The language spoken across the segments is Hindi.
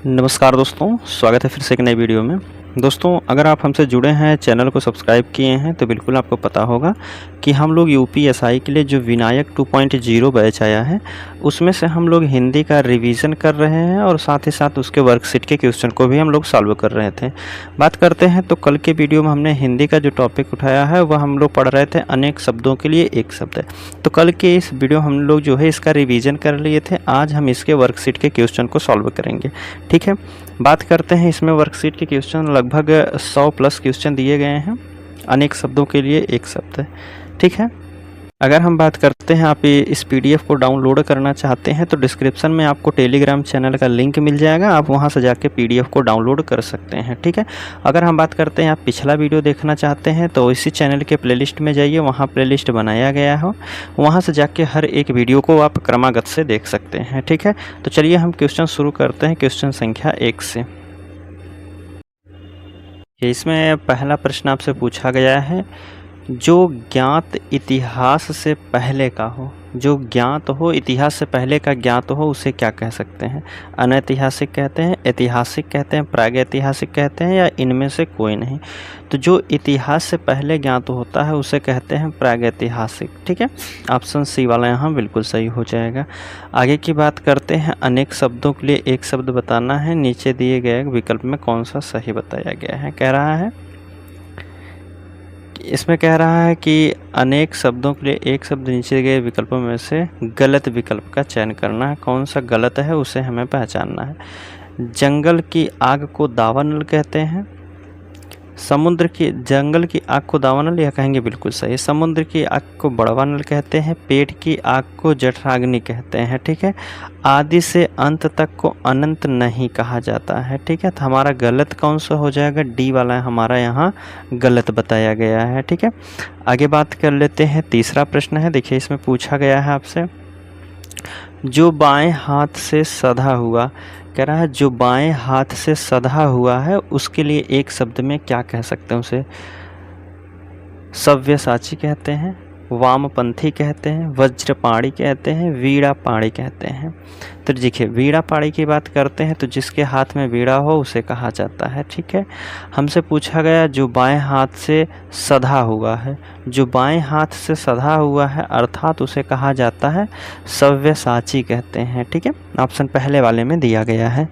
नमस्कार दोस्तों, स्वागत है फिर से एक नई वीडियो में। दोस्तों, अगर आप हमसे जुड़े हैं, चैनल को सब्सक्राइब किए हैं तो बिल्कुल आपको पता होगा कि हम लोग यूपीएसआई के लिए जो विनायक 2.0 बैच आया है उसमें से हम लोग हिंदी का रिवीजन कर रहे हैं और साथ ही साथ उसके वर्कशीट के क्वेश्चन को भी हम लोग सॉल्व कर रहे थे। बात करते हैं तो कल के वीडियो में हमने हिंदी का जो टॉपिक उठाया है वह हम लोग पढ़ रहे थे अनेक शब्दों के लिए एक शब्द। तो कल के इस वीडियो हम लोग जो है इसका रिवीजन कर लिए थे। आज हम इसके वर्कशीट के क्वेश्चन को सॉल्व करेंगे। ठीक है, बात करते हैं इसमें वर्कशीट के क्वेश्चन लगभग 100 प्लस क्वेश्चन दिए गए हैं अनेक शब्दों के लिए एक शब्द। ठीक है, अगर हम बात करते हैं आप इस पीडीएफ को डाउनलोड करना चाहते हैं तो डिस्क्रिप्शन में आपको टेलीग्राम चैनल का लिंक मिल जाएगा, आप वहां से जाके पीडीएफ को डाउनलोड कर सकते हैं। ठीक है, अगर हम बात करते हैं आप पिछला वीडियो देखना चाहते हैं तो इसी चैनल के प्लेलिस्ट में जाइए, वहां प्लेलिस्ट बनाया गया हो, वहां से जाके हर एक वीडियो को आप क्रमागत से देख सकते हैं। ठीक है, तो चलिए हम क्वेश्चन शुरू करते हैं क्वेश्चन संख्या 1 से। इसमें पहला प्रश्न आपसे पूछा गया है, जो ज्ञात इतिहास से पहले का हो, जो ज्ञात हो, इतिहास से पहले का ज्ञात हो, उसे क्या कह सकते हैं? अनैतिहासिक कहते हैं, ऐतिहासिक कहते हैं, प्रागैतिहासिक कहते हैं या इनमें से कोई नहीं? तो जो इतिहास से पहले ज्ञात होता है उसे कहते हैं प्रागैतिहासिक। ठीक है, ऑप्शन सी वाला यहाँ बिल्कुल सही हो जाएगा। आगे की बात करते हैं, अनेक शब्दों के लिए एक शब्द बताना है, नीचे दिए गए विकल्प में कौन सा सही बताया गया है। कह रहा है, इसमें कह रहा है कि अनेक शब्दों के लिए एक शब्द, नीचे गए विकल्पों में से गलत विकल्प का चयन करना है। कौन सा गलत है उसे हमें पहचानना है। जंगल की आग को दावानल कहते हैं, जंगल की आग को दावानल या कहेंगे बिल्कुल सही। समुद्र की आग को बड़वानल कहते हैं, पेट की आग को जठराग्नि कहते हैं। ठीक है, आदि से अंत तक को अनंत नहीं कहा जाता है। ठीक है, तो हमारा गलत कौन सा हो जाएगा? डी वाला हमारा यहाँ गलत बताया गया है। ठीक है, आगे बात कर लेते हैं। तीसरा प्रश्न है, देखिए इसमें पूछा गया है आपसे, जो बाएं हाथ से सधा हुआ, कह रहा है जो बाएं हाथ से सधा हुआ है उसके लिए एक शब्द में क्या कह सकते हैं उसे? सव्यसाची कहते हैं, वामपंथी कहते हैं, वज्रपाणी कहते हैं, वीणापाणी कहते हैं। तो देखिए, वीणापाणी की बात करते हैं तो जिसके हाथ में वीणा हो उसे कहा जाता है। ठीक है, हमसे पूछा गया जो बाएं हाथ से सधा हुआ है, जो बाएं हाथ से सधा हुआ है अर्थात उसे कहा जाता है सव्यसाची कहते हैं। ठीक है, ऑप्शन पहले वाले में दिया गया है।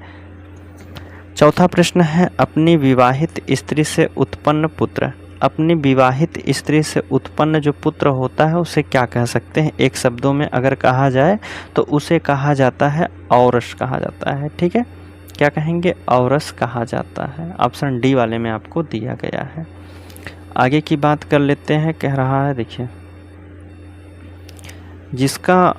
चौथा प्रश्न है, अपनी विवाहित स्त्री से उत्पन्न पुत्र, अपनी विवाहित स्त्री से उत्पन्न जो पुत्र होता है उसे क्या कह सकते हैं? एक शब्दों में अगर कहा जाए तो उसे कहा जाता है औरस कहा जाता है। ठीक है, क्या कहेंगे? औरस कहा जाता है। ऑप्शन डी वाले में आपको दिया गया है। आगे की बात कर लेते हैं। कह रहा है, देखिए, जिसका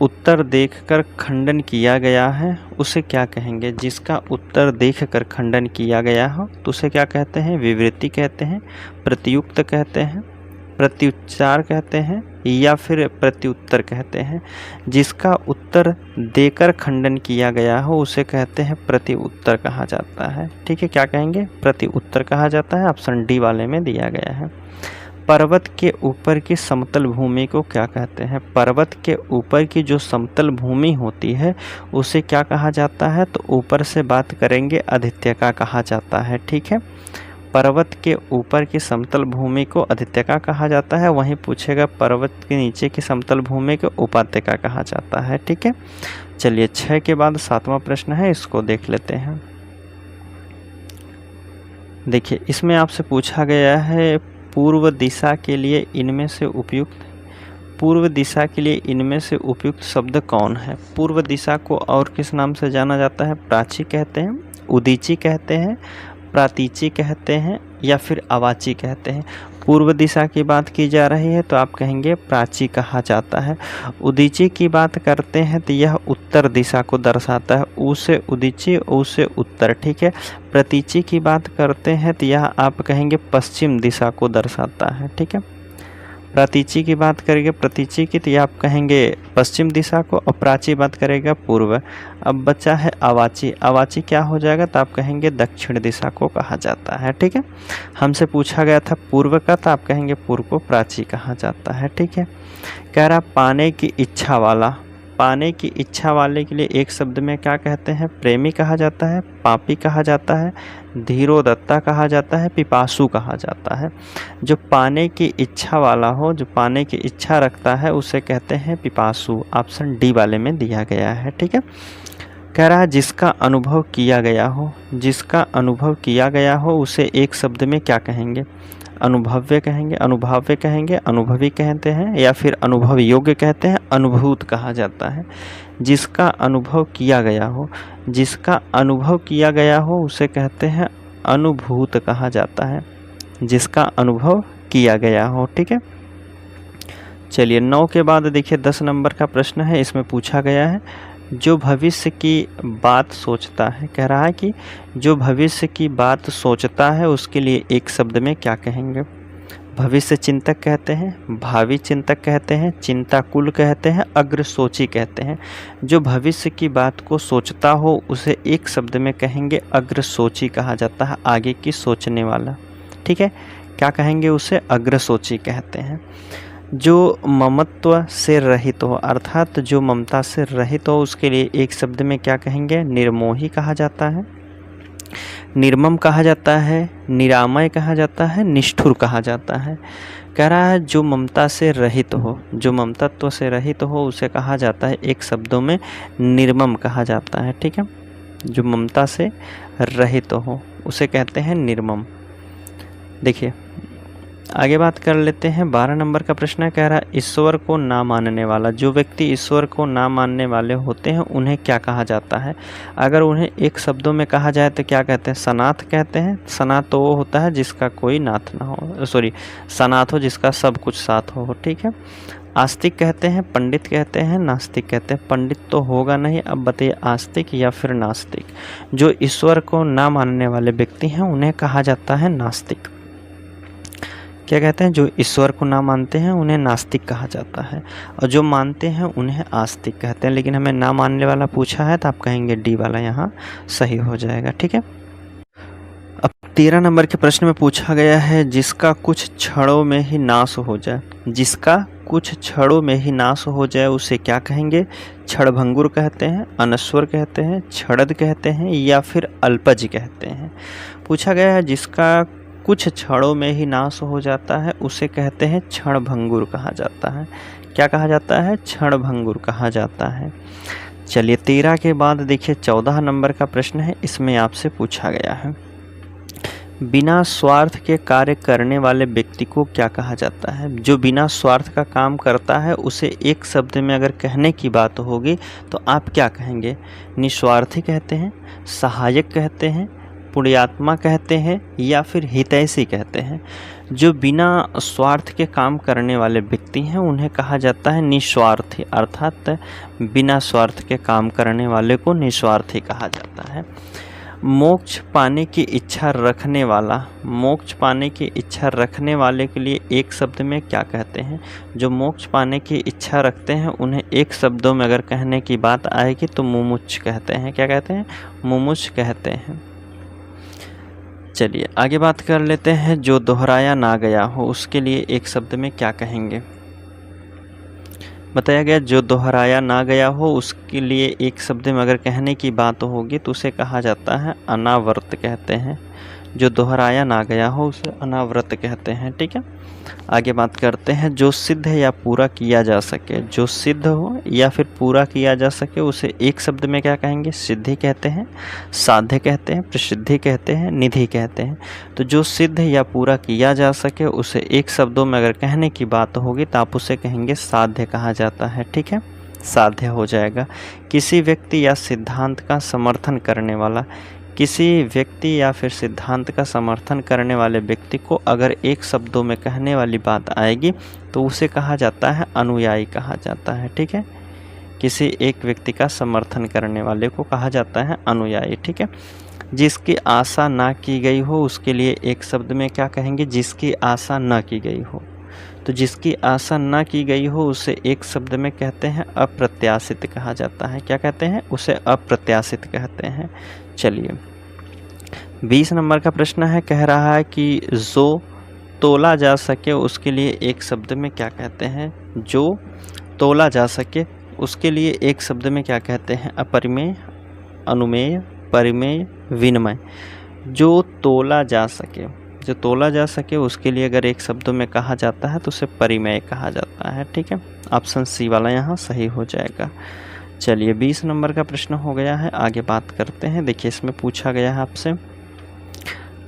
उत्तर देखकर खंडन किया गया है उसे क्या कहेंगे? जिसका उत्तर देखकर खंडन किया गया हो तो उसे क्या कहते हैं? विवृत्ति कहते हैं, प्रतियुक्त कहते हैं, प्रत्युच्चार कहते हैं या फिर प्रत्युत्तर कहते हैं। जिसका उत्तर देकर खंडन किया गया हो उसे कहते हैं प्रतिउत्तर कहा जाता है। ठीक है, क्या कहेंगे? प्रतिउत्तर कहा जाता है। ऑप्शन डी वाले में दिया गया है। पर्वत के ऊपर की समतल भूमि को क्या कहते हैं? पर्वत के ऊपर की जो समतल भूमि होती है उसे क्या कहा जाता है? तो ऊपर से बात करेंगे अधित्यका कहा जाता है। ठीक है, पर्वत के ऊपर की समतल भूमि को अधित्यका कहा जाता है। वहीं पूछेगा पर्वत के नीचे की समतल भूमि को उपात्यका कहा जाता है। ठीक है, चलिए 6 के बाद 7वां प्रश्न है, इसको देख लेते हैं। देखिए, इसमें आपसे पूछा गया है, पूर्व दिशा के लिए इनमें से उपयुक्त, पूर्व दिशा के लिए इनमें से उपयुक्त शब्द कौन है? पूर्व दिशा को और किस नाम से जाना जाता है? प्राची कहते हैं, उदीची कहते हैं, प्रातीची कहते हैं या फिर अवाची कहते हैं। पूर्व दिशा की बात की जा रही है तो आप कहेंगे प्राची कहा जाता है। उदीची की बात करते हैं तो यह उत्तर दिशा को दर्शाता है, ऊ से उदीची, ऊ से उत्तर। ठीक है, प्रतीची की बात करते हैं तो यह आप कहेंगे पश्चिम दिशा को दर्शाता है। ठीक है, प्रातीची की बात करेंगे, प्रतीची की तो ये आप कहेंगे पश्चिम दिशा को, और प्राची बात करेगा पूर्व। अब बचा है अवाची, अवाची क्या हो जाएगा? तो आप कहेंगे दक्षिण दिशा को कहा जाता है। ठीक है, हमसे पूछा गया था पूर्व का तो आप कहेंगे पूर्व को प्राची कहा जाता है। ठीक है, कह रहा पाने की इच्छा वाला, पाने की इच्छा वाले के लिए एक शब्द में क्या कहते हैं? प्रेमी कहा जाता है, पापी कहा जाता है, धीरोदत्ता कहा जाता है, पिपासु कहा जाता है। जो पाने की इच्छा वाला हो, जो पाने की इच्छा रखता है, उसे कहते हैं पिपासु। ऑप्शन डी वाले में दिया गया है। ठीक है, कह रहा है जिसका अनुभव किया गया हो, जिसका अनुभव किया गया हो उसे एक शब्द में क्या कहेंगे? अनुभव्य कहेंगे, अनुभाव्य कहेंगे, अनुभवी कहते हैं, या फिर अनुभव योग्य कहते हैं, अनुभूत कहा जाता है। जिसका अनुभव किया गया हो, जिसका अनुभव किया गया हो उसे कहते हैं अनुभूत कहा जाता है, जिसका अनुभव किया गया हो। ठीक है, चलिए 9 के बाद देखिए 10 नंबर का प्रश्न है। इसमें पूछा गया है जो भविष्य की बात सोचता है, कह रहा है कि जो भविष्य की बात सोचता है उसके लिए एक शब्द में क्या कहेंगे? भविष्य चिंतक कहते हैं, भावी चिंतक कहते हैं, चिंताकुल कहते हैं, अग्रसोची कहते हैं। जो भविष्य की बात को सोचता हो उसे एक शब्द में कहेंगे अग्रसोची कहा जाता है, आगे की सोचने वाला। ठीक है, क्या कहेंगे उसे? अग्रसोची कहते हैं। जो ममत्व से रहित हो, अर्थात जो ममता से रहित हो उसके लिए एक शब्द में क्या कहेंगे? निर्मोही कहा जाता है, निर्मम कहा जाता है, निरामय कहा जाता है, निष्ठुर कहा जाता है। कह रहा है जो ममता से रहित हो, जो ममतत्व से रहित हो उसे कहा जाता है एक शब्दों में निर्मम कहा जाता है। ठीक है, जो ममता से रहित हो उसे कहते हैं निर्मम। देखिए आगे बात कर लेते हैं। 12 नंबर का प्रश्न है, कह रहा है ईश्वर को ना मानने वाला, जो व्यक्ति ईश्वर को ना मानने वाले होते हैं उन्हें क्या कहा जाता है? अगर उन्हें एक शब्दों में कहा जाए तो क्या कहते हैं? सनाथ कहते हैं। सनाथ तो वो होता है जिसका कोई नाथ ना हो, सॉरी सनाथ हो जिसका सब कुछ साथ हो। ठीक है, आस्तिक कहते हैं, पंडित कहते हैं, नास्तिक कहते हैं। पंडित तो होगा नहीं, अब बताइए आस्तिक या फिर नास्तिक। जो ईश्वर को ना मानने वाले व्यक्ति हैं उन्हें कहा जाता है नास्तिक। क्या कहते हैं? जो ईश्वर को ना मानते हैं उन्हें नास्तिक कहा जाता है, और जो मानते हैं उन्हें आस्तिक कहते हैं। लेकिन हमें ना मानने वाला पूछा है तो आप कहेंगे डी वाला यहाँ सही हो जाएगा। ठीक है, अब 13 नंबर के प्रश्न में पूछा गया है जिसका कुछ क्षणों में ही नाश हो जाए, जिसका कुछ क्षणों में ही नाश हो जाए उसे क्या कहेंगे? क्षणभंगुर कहते हैं, अनश्वर कहते हैं, क्षणद कहते हैं, या फिर अल्पज कहते हैं। पूछा गया है जिसका कुछ क्षणों में ही नाश हो जाता है उसे कहते हैं क्षणभंगुर कहा जाता है। क्या कहा जाता है? क्षणभंगुर कहा जाता है। चलिए 13 के बाद देखिए 14 नंबर का प्रश्न है। इसमें आपसे पूछा गया है बिना स्वार्थ के कार्य करने वाले व्यक्ति को क्या कहा जाता है? जो बिना स्वार्थ का काम करता है उसे एक शब्द में अगर कहने की बात होगी तो आप क्या कहेंगे? निस्वार्थी कहते हैं, सहायक कहते हैं, पुण्यात्मा कहते हैं, या फिर हितैषी कहते हैं। जो बिना स्वार्थ के काम करने वाले व्यक्ति हैं उन्हें कहा जाता है निस्वार्थी, अर्थात बिना स्वार्थ के काम करने वाले को निस्वार्थी कहा जाता है। मोक्ष पाने की इच्छा रखने वाला, मोक्ष पाने की इच्छा रखने वाले के लिए एक शब्द में क्या कहते हैं? जो मोक्ष पाने की इच्छा रखते हैं उन्हें एक शब्दों में अगर कहने की बात आएगी तो मुमुक्ष कहते हैं। क्या कहते हैं? मुमुक्ष कहते हैं। चलिए आगे बात कर लेते हैं। जो दोहराया ना गया हो उसके लिए एक शब्द में क्या कहेंगे? बताया गया जो दोहराया ना गया हो उसके लिए एक शब्द में अगर कहने की बात होगी तो उसे कहा जाता है अनावर्त कहते हैं। जो दोहराया ना गया हो उसे अनावृत कहते हैं। ठीक है, आगे बात करते हैं। जो सिद्ध या पूरा किया जा सके, जो सिद्ध हो या फिर पूरा किया जा सके उसे एक शब्द में क्या कहेंगे? सिद्धि कहते हैं, साध्य कहते हैं, प्रसिद्धि कहते हैं, निधि कहते हैं। तो जो सिद्ध या पूरा किया जा सके उसे एक शब्दों में अगर कहने की बात होगी तो आप उसे कहेंगे साध्य कहा जाता है। ठीक है, साध्य हो जाएगा। किसी व्यक्ति या सिद्धांत का समर्थन करने वाला, किसी व्यक्ति या फिर सिद्धांत का समर्थन करने वाले व्यक्ति को अगर एक शब्दों में कहने वाली बात आएगी तो उसे कहा जाता है अनुयायी कहा जाता है। ठीक है, किसी एक व्यक्ति का समर्थन करने वाले को कहा जाता है अनुयायी। ठीक है, जिसकी आशा ना की गई हो उसके लिए एक शब्द में क्या कहेंगे? जिसकी आशा ना की गई हो। तो जिसकी आशा ना की गई हो उसे एक शब्द में कहते हैं अप्रत्याशित कहा जाता है। क्या कहते हैं? उसे अप्रत्याशित कहते हैं। चलिए 20 नंबर का प्रश्न है, कह रहा है कि जो तोला जा सके उसके लिए एक शब्द में क्या कहते हैं? जो तोला जा सके उसके लिए एक शब्द में क्या कहते हैं? अपरिमेय, अनुमेय, परिमेय, विनिमय। जो तोला जा सके, जो तोला जा सके उसके लिए अगर एक शब्द में कहा जाता है तो उसे परिमेय कहा जाता है। ठीक है, ऑप्शन सी वाला यहाँ सही हो जाएगा। चलिए 20 नंबर का प्रश्न हो गया है, आगे बात करते हैं। देखिए इसमें पूछा गया है आपसे,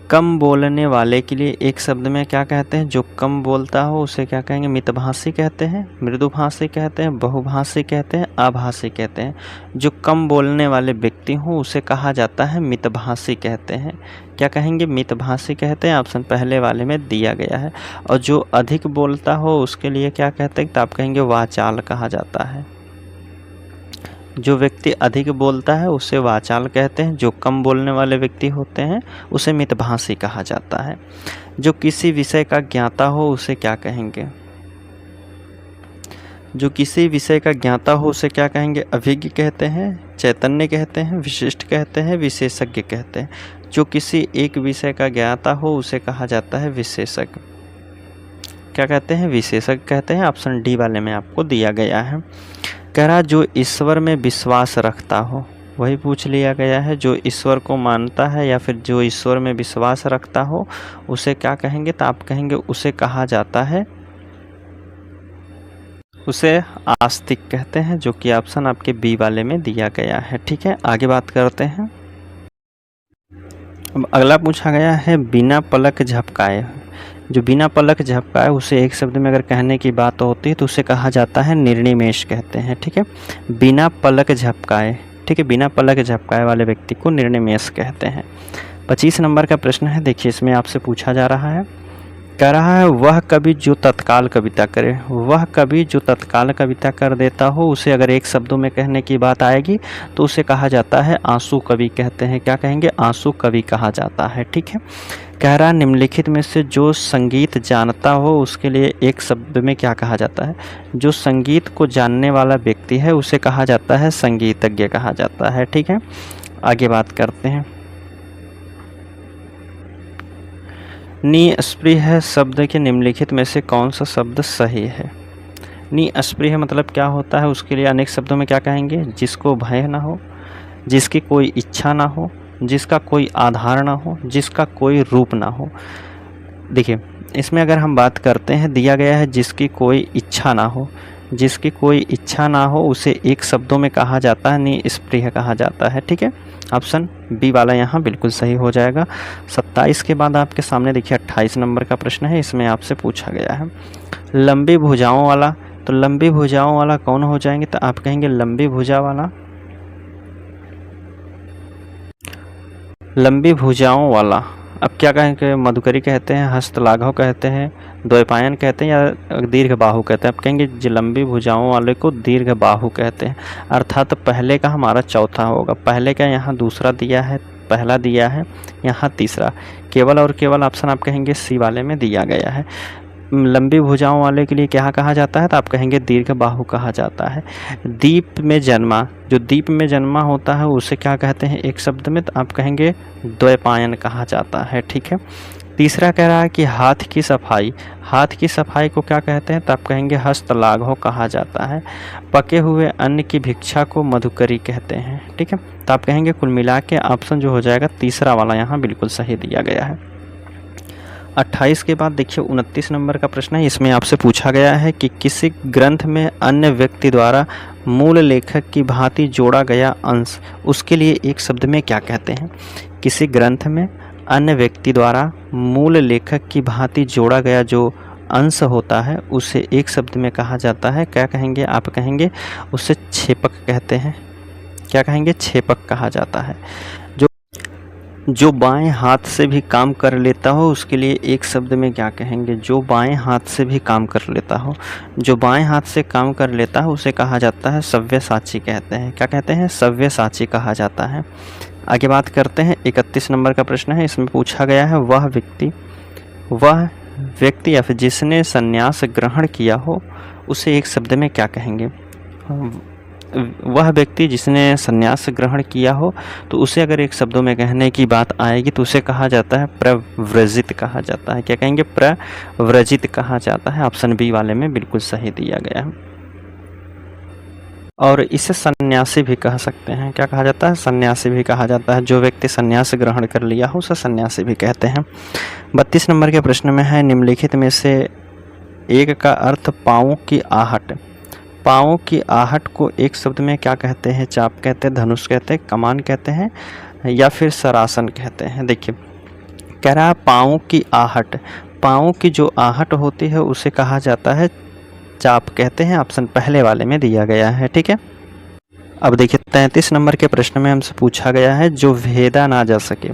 कम बोलने वाले के लिए एक शब्द में क्या कहते हैं? जो कम बोलता हो उसे क्या कहेंगे? मितभाषी कहते हैं, मृदुभाषी कहते हैं, बहुभाषी कहते हैं, आभासी कहते हैं। जो कम बोलने वाले व्यक्ति हो उसे कहा जाता है मितभाषी कहते हैं। क्या कहेंगे? मितभाषी कहते हैं, ऑप्शन पहले वाले में दिया गया है। और जो अधिक बोलता हो उसके लिए क्या कहते हैं? तो आप कहेंगे वाचाल कहा जाता है। जो व्यक्ति अधिक बोलता है उसे वाचाल कहते हैं। जो कम बोलने वाले व्यक्ति होते हैं उसे मितभाषी कहा जाता है। जो किसी विषय का ज्ञाता हो उसे क्या कहेंगे? जो किसी विषय का ज्ञाता हो उसे क्या कहेंगे? अभिज्ञ कहते हैं, चैतन्य कहते हैं, विशिष्ट कहते हैं, विशेषज्ञ कहते हैं। जो किसी एक विषय का ज्ञाता हो उसे कहा जाता है विशेषज्ञ। क्या कहते हैं? विशेषज्ञ कहते हैं। ऑप्शन डी वाले में आपको दिया गया है। कह रहा जो ईश्वर में विश्वास रखता हो, वही पूछ लिया गया है। जो ईश्वर को मानता है या फिर जो ईश्वर में विश्वास रखता हो उसे क्या कहेंगे? तो आप कहेंगे उसे कहा जाता है, उसे आस्तिक कहते हैं, जो कि ऑप्शन आपके बी वाले में दिया गया है। ठीक है, आगे बात करते हैं। अब अगला पूछा गया है, बिना पलक झपकाए। जो बिना पलक झपकाए उसे एक शब्द में अगर कहने की बात होती है तो उसे कहा जाता है निर्निमेष कहते हैं। ठीक है, बिना पलक झपकाए। ठीक है, बिना पलक झपकाए वाले व्यक्ति को निर्निमेष कहते हैं। 25 नंबर का प्रश्न है, देखिए इसमें आपसे पूछा जा रहा है, कह रहा है वह कवि जो तत्काल कविता करे। वह कवि जो तत्काल कविता कर देता हो उसे अगर एक शब्दों में कहने की बात आएगी तो उसे कहा जाता है आंसू कवि कहते हैं। क्या कहेंगे? आंसू कवि कहा जाता है। ठीक है, कह रहा निम्नलिखित में से जो संगीत जानता हो उसके लिए एक शब्द में क्या कहा जाता है? जो संगीत को जानने वाला व्यक्ति है उसे कहा जाता है संगीतज्ञ कहा जाता है। ठीक है, आगे बात करते हैं। निस्पृह शब्द के निम्नलिखित में से कौन सा शब्द सही है? निस्पृह मतलब क्या होता है? उसके लिए अनेक शब्दों में क्या कहेंगे? जिसको भय ना हो, जिसकी कोई इच्छा ना हो, जिसका कोई आधार ना हो, जिसका कोई रूप ना हो। देखिए इसमें अगर हम बात करते हैं, दिया गया है जिसकी कोई इच्छा ना हो। जिसकी कोई इच्छा ना हो उसे एक शब्दों में कहा जाता है निस्पृह कहा जाता है। ठीक है, ऑप्शन बी वाला यहाँ बिल्कुल सही हो जाएगा। 27 के बाद आपके सामने देखिए 28 नंबर का प्रश्न है, इसमें आपसे पूछा गया है लंबी भुजाओं वाला। तो लंबी भुजाओं वाला कौन हो जाएंगे? तो आप कहेंगे लंबी भुजा वाला, लंबी भुजाओं वाला। अब क्या कहेंगे? मधुकरी कहते हैं, हस्तलाघव कहते हैं, द्वैपायन कहते हैं या दीर्घ बाहु कहते हैं। आप कहेंगे जो लंबी भुजाओं वाले को दीर्घ बाहु कहते हैं, अर्थात पहले का हमारा चौथा होगा। पहले का यहाँ दूसरा दिया है, पहला दिया है, यहाँ तीसरा। केवल और केवल ऑप्शन आप कहेंगे सी वाले में दिया गया है। लंबी भुजाओं वाले के लिए क्या कहा जाता है? तो आप कहेंगे दीर्घ बाहु कहा जाता है। दीप में जन्मा, जो दीप में जन्मा होता है उसे क्या कहते हैं एक शब्द में? तो आप कहेंगे द्वैपायन कहा जाता है। ठीक है, तीसरा कह रहा है कि हाथ की सफाई। हाथ की सफाई को क्या कहते हैं? तो आप कहेंगे हस्तलाघव कहा जाता है। पके हुए अन्न की भिक्षा को मधुकरी कहते हैं। ठीक है, तो आप कहेंगे कुल मिला के ऑप्शन जो हो जाएगा तीसरा वाला यहाँ बिल्कुल सही दिया गया है। 28 के बाद देखिए 29 नंबर का प्रश्न है, इसमें आपसे पूछा गया है कि किसी ग्रंथ में अन्य व्यक्ति द्वारा मूल लेखक की भांति जोड़ा गया अंश, उसके लिए एक शब्द में क्या कहते हैं? किसी ग्रंथ में अन्य व्यक्ति द्वारा मूल लेखक की भांति जोड़ा गया जो अंश होता है उसे एक शब्द में कहा जाता है। क्या कहेंगे? आप कहेंगे उसे छेपक कहते हैं। क्या कहेंगे? छेपक कहा जाता है। जो बाएं हाथ से भी काम कर लेता हो उसके लिए एक शब्द में क्या कहेंगे? जो बाएं हाथ से भी काम कर लेता हो। जो बाएं हाथ से काम कर लेता है उसे कहा जाता है सव्यसाची कहते हैं। क्या कहते हैं? सव्यसाची कहा जाता है। आगे बात करते हैं 31 नंबर का प्रश्न है, इसमें पूछा गया है वह व्यक्ति या फिर जिसने संन्यास ग्रहण किया हो उसे एक शब्द में क्या कहेंगे? वह व्यक्ति जिसने संन्यास ग्रहण किया हो तो उसे अगर एक शब्दों में कहने की बात आएगी तो उसे कहा जाता है प्रव्रजित कहा जाता है। क्या कहेंगे? प्रव्रजित कहा जाता है। ऑप्शन बी वाले में बिल्कुल सही दिया गया है। और इसे सन्यासी भी कह सकते हैं। क्या कहा जाता है? सन्यासी भी कहा जाता है। जो व्यक्ति सन्यास ग्रहण कर लिया हो उसे सन्यासी भी कहते हैं। 32 नंबर के प्रश्न में है, निम्नलिखित में से एक का अर्थ पाँव की आहट। पाँव की आहट को एक शब्द में क्या कहते हैं? चाप कहते हैं, धनुष कहते हैं, कमान कहते हैं या फिर सरासन कहते हैं। देखिए कह रहा है पाँव की आहट। पाँव की जो आहट होती है उसे कहा जाता है चाप कहते हैं। ऑप्शन पहले वाले में दिया गया है। ठीक है, अब देखिए 33 नंबर के प्रश्न में हमसे पूछा गया है, जो भेदा ना जा सके।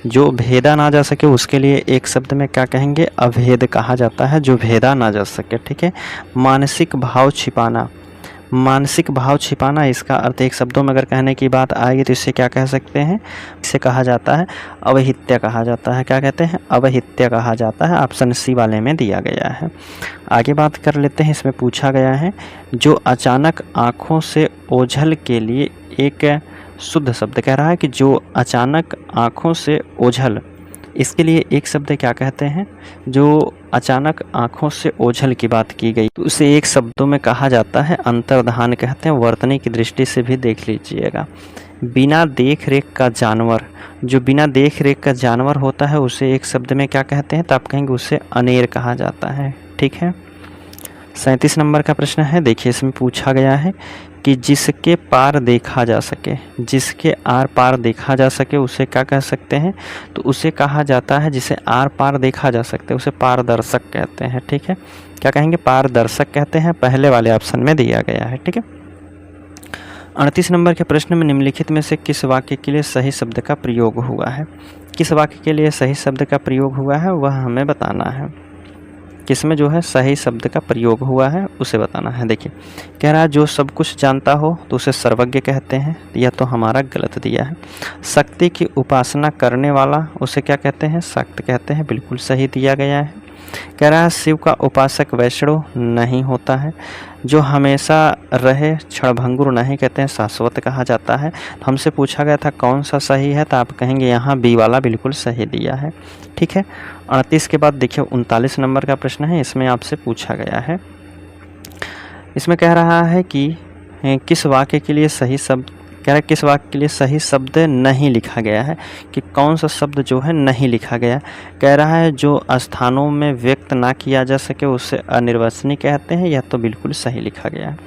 जो भेदा ना जा सके उसके लिए एक शब्द में क्या कहेंगे? अभेद कहा जाता है, जो भेदा ना जा सके। ठीक है, मानसिक भाव छिपाना। मानसिक भाव छिपाना, इसका अर्थ एक शब्दों में अगर कहने की बात आएगी तो इसे क्या कह सकते हैं? इसे कहा जाता है अवहित्य कहा जाता है। क्या कहते हैं? अवहित्य कहा जाता है। ऑप्शन सी वाले में दिया गया है। आगे बात कर लेते हैं। इसमें पूछा गया है, जो अचानक आँखों से ओझल के लिए एक शुद्ध शब्द कह रहा है कि जो अचानक आँखों से ओझल, इसके लिए एक शब्द क्या कहते हैं? जो अचानक आँखों से ओझल की बात की गई तो उसे एक शब्दों में कहा जाता है अंतर्धान कहते हैं। वर्तनी की दृष्टि से भी देख लीजिएगा। बिना देख रेख का जानवर, जो बिना देख रेख का जानवर होता है उसे एक शब्द में क्या कहते हैं? तो आप कहेंगे उसे अनेर कहा जाता है। ठीक है, 37 नंबर का प्रश्न है। देखिए इसमें पूछा गया है कि जिसके पार देखा जा सके, जिसके आर पार देखा जा सके उसे क्या कह सकते हैं? तो उसे कहा जाता है, जिसे आर पार देखा जा सकते उसे पारदर्शक कहते हैं। ठीक है, क्या कहेंगे? पारदर्शक कहते हैं। पहले वाले ऑप्शन में दिया गया है। ठीक है, 38 नंबर के प्रश्न में निम्नलिखित में से किस वाक्य के लिए सही शब्द का प्रयोग हुआ है? किस वाक्य के लिए सही शब्द का प्रयोग हुआ है वह हमें बताना है। किसमें जो है सही शब्द का प्रयोग हुआ है उसे बताना है। देखिए कह रहा है, जो सब कुछ जानता हो तो उसे सर्वज्ञ कहते हैं। यह तो हमारा गलत दिया है। शक्ति की उपासना करने वाला उसे क्या कहते हैं? शक्त कहते हैं। बिल्कुल सही दिया गया है। कह रहा है, शिव का उपासक वैष्णव नहीं होता है। जो हमेशा रहे क्षणभंगुर नहीं कहते हैं, शाश्वत कहा जाता है। तो हमसे पूछा गया था कौन सा सही है, तो आप कहेंगे यहाँ बी वाला बिल्कुल सही दिया है। ठीक है, 38 के बाद देखिए 39 नंबर का प्रश्न है। इसमें आपसे पूछा गया है, इसमें कह रहा है कि किस वाक्य के लिए सही शब्द, कह रहा है किस वाक्य के लिए सही शब्द नहीं लिखा गया है, कि कौन सा शब्द जो है नहीं लिखा गया। कह रहा है जो स्थानों में व्यक्त ना किया जा सके उसे अनिर्वचनीय कहते हैं। यह तो बिल्कुल सही लिखा गया है।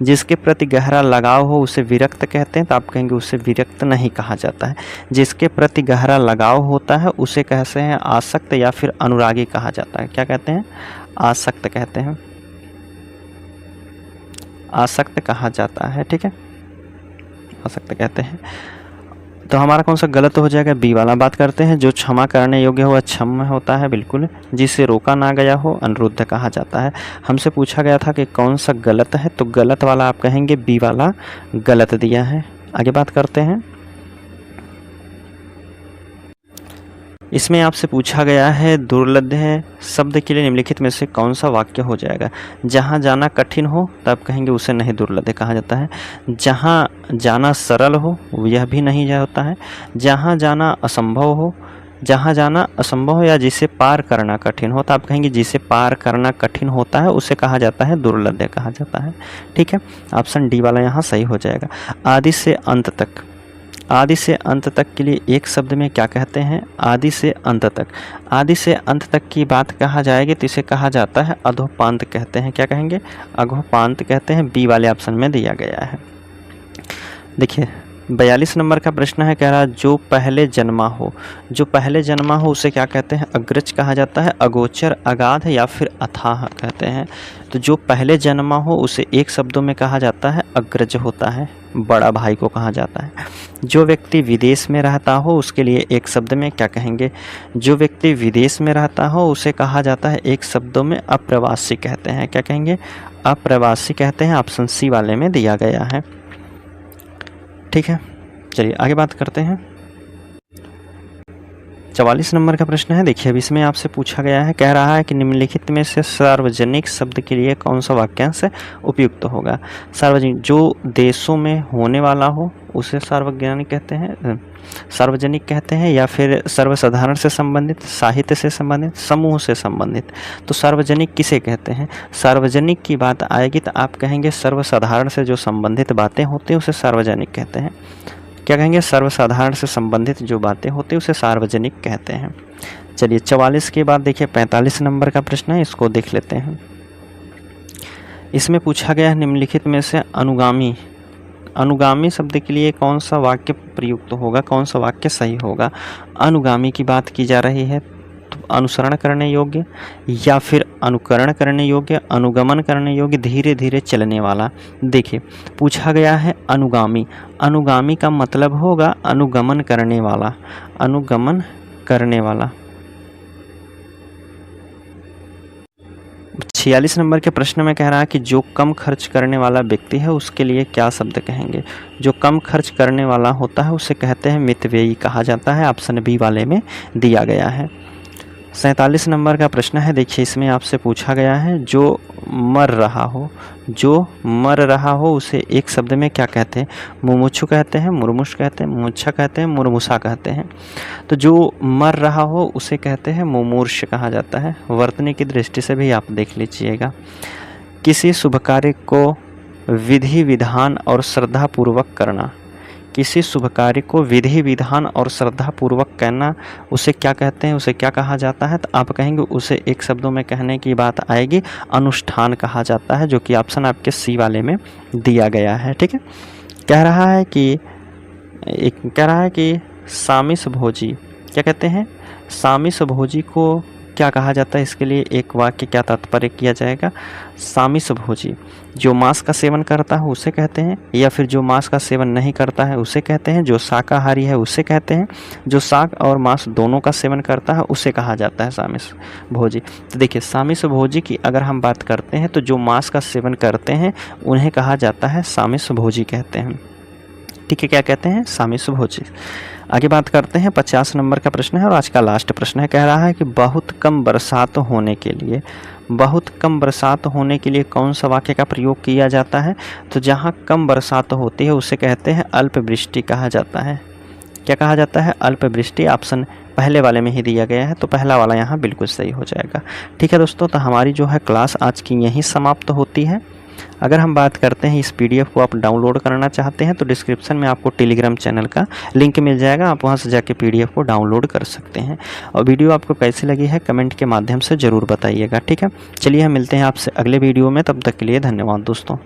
जिसके प्रति गहरा लगाव हो उसे विरक्त कहते हैं। तो आप कहेंगे उसे विरक्त नहीं कहा जाता है। जिसके प्रति गहरा लगाव होता है उसे कहते हैं आसक्त या फिर अनुरागी कहा जाता है। क्या कहते हैं? आसक्त कहते हैं, आसक्त कहा जाता है। ठीक है, आसक्त कहते हैं। तो हमारा कौन सा गलत हो जाएगा? बी वाला। बात करते हैं, जो क्षमा करने योग्य हो क्षम्य होता है। बिल्कुल। जिसे रोका ना गया हो अनिरुद्ध कहा जाता है। हमसे पूछा गया था कि कौन सा गलत है, तो गलत वाला आप कहेंगे बी वाला गलत दिया है। आगे बात करते हैं, इसमें आपसे पूछा गया है दुर्लभ शब्द के लिए निम्नलिखित में से कौन सा वाक्य हो जाएगा? जहाँ जाना कठिन हो तब कहेंगे उसे नहीं दुर्लभ कहा जाता है। जहाँ जाना सरल हो यह भी नहीं होता है। जहाँ जाना असंभव हो, जहाँ जाना असंभव हो या जिसे पार करना कठिन हो, तो आप कहेंगे जिसे पार करना कठिन होता है उसे कहा जाता है दुर्लभ कहा जाता है। ठीक है, ऑप्शन डी वाला यहाँ सही हो जाएगा। आदि से अंत तक, आदि से अंत तक के लिए एक शब्द में क्या कहते हैं? आदि से अंत तक। आदि से अंत तक की बात कहा जाएगी तो इसे कहा जाता है अधोपांत कहते हैं। क्या कहेंगे? अधोपांत कहते हैं। बी वाले ऑप्शन में दिया गया है। देखिए 42 नंबर का प्रश्न है, कह रहा जो पहले जन्मा हो, जो पहले जन्मा हो उसे क्या कहते हैं? अग्रज कहा जाता है। अगोचर, अगाध या फिर अथाह कहते हैं। तो जो पहले जन्मा हो उसे एक शब्दों में कहा जाता है अग्रज होता है, बड़ा भाई को कहा जाता है। जो व्यक्ति विदेश में रहता हो उसके लिए एक शब्द में क्या कहेंगे? जो व्यक्ति विदेश में रहता हो उसे कहा जाता है एक शब्दों में अप्रवासी कहते हैं। क्या कहेंगे? अप्रवासी कहते हैं। ऑप्शन सी वाले में दिया गया है। ठीक है, चलिए आगे बात करते हैं। 44 नंबर का प्रश्न है। देखिए अब इसमें आपसे पूछा गया है, कह रहा है कि निम्नलिखित में से सार्वजनिक शब्द के लिए कौन सा वाक्यांश उपयुक्त होगा। सार्वजनिक जो देशों में होने वाला हो उसे सार्वजनिक कहते हैं, सार्वजनिक कहते हैं, या फिर सर्वसाधारण से संबंधित, साहित्य से संबंधित, समूह से संबंधित। तो सार्वजनिक किसे कहते हैं? सार्वजनिक की बात आएगी तो आप कहेंगे सर्वसाधारण से जो संबंधित बातें होती हैं उसे सार्वजनिक कहते हैं। क्या कहेंगे? सर्वसाधारण से संबंधित जो बातें होती हैं उसे सार्वजनिक कहते हैं। चलिए 44 के बाद देखिए 45 नंबर का प्रश्न है, इसको देख लेते हैं। इसमें पूछा गया है निम्नलिखित में से अनुगामी, अनुगामी शब्द के लिए कौन सा वाक्य प्रयुक्त होगा, कौन सा वाक्य सही होगा। अनुगामी की बात की जा रही है तो अनुसरण करने योग्य, या फिर अनुकरण करने योग्य, अनुगमन करने योग्य, धीरे धीरे चलने वाला। देखिए पूछा गया है अनुगामी, अनुगामी का मतलब होगा अनुगमन करने वाला, अनुगमन करने वाला। 46 नंबर के प्रश्न में कह रहा है कि जो कम खर्च करने वाला व्यक्ति है उसके लिए क्या शब्द कहेंगे। जो कम खर्च करने वाला होता है उसे कहते हैं मितव्ययी कहा जाता है। ऑप्शन बी वाले में दिया गया है। 47 नंबर का प्रश्न है। देखिए इसमें आपसे पूछा गया है जो मर रहा हो, जो मर रहा हो उसे एक शब्द में क्या कहते हैं। मुमुक्षु कहते हैं, मुर्मुष कहते हैं, मुमुक्षा कहते हैं, मुर्मुषा कहते हैं। तो जो मर रहा हो उसे कहते हैं मुमूर्ष कहा जाता है। वर्तनी की दृष्टि से भी आप देख लीजिएगा। किसी शुभ कार्य को विधि विधान और श्रद्धा पूर्वक करना, किसी शुभ कार्य को विधि विधान और श्रद्धा पूर्वक करना उसे क्या कहते हैं, उसे क्या कहा जाता है। तो आप कहेंगे उसे एक शब्दों में कहने की बात आएगी अनुष्ठान कहा जाता है, जो कि ऑप्शन आपके सी वाले में दिया गया है। ठीक है, कह रहा है कि सामिस भोजी, क्या कहते हैं, सामिस भोजी को क्या कहा जाता है। इसके लिए एक वाक्य क्या तात्पर्य किया जाएगा। सामिस भोजी जो मांस का सेवन करता है उसे कहते हैं, या फिर जो मांस का सेवन नहीं करता है उसे कहते हैं, जो शाकाहारी है उसे कहते हैं, जो शाक और मांस दोनों का सेवन करता है उसे कहा जाता है सामिस भोजी। तो देखिए सामिस भोजी की अगर हम बात करते हैं तो जो मांस का सेवन करते हैं उन्हें कहा जाता है सामिस भोजी कहते हैं। ठीक है, क्या कहते हैं, सामिस भोजी। आगे बात करते हैं 50 नंबर का प्रश्न है और आज का लास्ट प्रश्न है। कह रहा है कि बहुत कम बरसात होने के लिए, बहुत कम बरसात होने के लिए कौन सा वाक्य का प्रयोग किया जाता है। तो जहाँ कम बरसात होती है उसे कहते हैं अल्पवृष्टि कहा जाता है। क्या कहा जाता है, अल्पवृष्टि। ऑप्शन पहले वाले में ही दिया गया है तो पहला वाला यहाँ बिल्कुल सही हो जाएगा। ठीक है दोस्तों, तो हमारी जो है क्लास आज की यहीं समाप्त होती है। अगर हम बात करते हैं इस पीडीएफ को आप डाउनलोड करना चाहते हैं तो डिस्क्रिप्शन में आपको टेलीग्राम चैनल का लिंक मिल जाएगा, आप वहां से जाके पीडीएफ को डाउनलोड कर सकते हैं। और वीडियो आपको कैसी लगी है कमेंट के माध्यम से ज़रूर बताइएगा। ठीक है, चलिए हम मिलते हैं आपसे अगले वीडियो में, तब तक के लिए धन्यवाद दोस्तों।